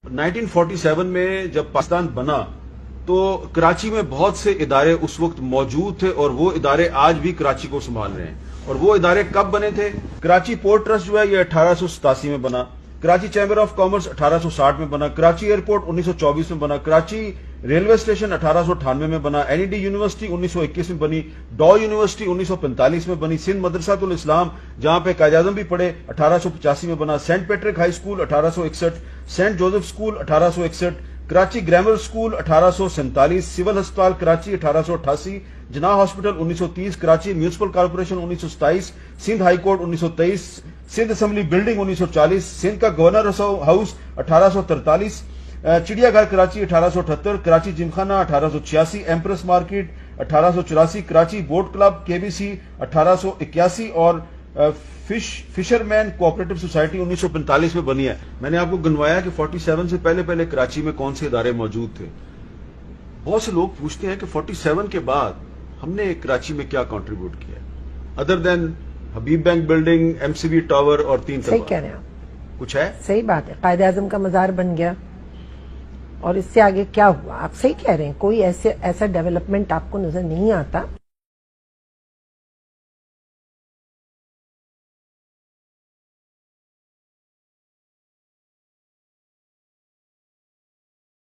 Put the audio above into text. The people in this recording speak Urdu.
1947 میں جب پاکستان بنا تو کراچی میں بہت سے ادارے اس وقت موجود تھے اور وہ ادارے آج بھی کراچی کو سنبھال رہے ہیں. اور وہ ادارے کب بنے تھے؟ کراچی پورٹ ٹرسٹ جو ہے یہ 1887 میں بنا, کراچی چیمبر آف کامرس 1860 میں بنا, کراچی ایئرپورٹ 1924 میں بنا, کراچی ریلوے اسٹیشن 1898 میں بنا, این ای ڈی یونیورسٹی 1921 میں بنی, ڈاؤ یونیورسٹی 1945 میں بنی, سندھ مدرسۃ الاسلام جہاں پہ قائد اعظم بھی پڑھے 1885 میں بنا, Saint Patrick high school 1861, Saint Joseph school 1861, Karachi grammar school 1847, civil ہسپتال Karachi 1888, Jinnah hospital 1930, Karachi municipal corporation 1927, Sindh high court 1923, Sindh assembly building 1940, Sindh کا گورنر ہاؤس 1843, چڑیا گھر Karachi 1878, Karachi Gymkhana 1886, Empress market 1884, Karachi boat club K B C 1881 اور فشرمین کوآپریٹو سوسائٹی 1945 میں بنی ہے. میں نے آپ کو گنوایا کہ 47 سے پہلے کراچی میں کون سے ادارے موجود تھے. بہت سے لوگ پوچھتے ہیں کہ 47 کے بعد ہم نے کراچی میں کیا کنٹریبیوٹ کیا other then Habib bank building, M C B tower اور 3 صحیح کہہ رہے ہیں آپ, کچھ ہے؟ صحیح بات ہے, قائد اعظم کا مزار بن گیا اور اس سے آگے کیا ہوا؟ آپ صحیح کہہ رہے ہیں, کوئی ایسا ڈیولپمنٹ آپ کو نظر نہیں آتا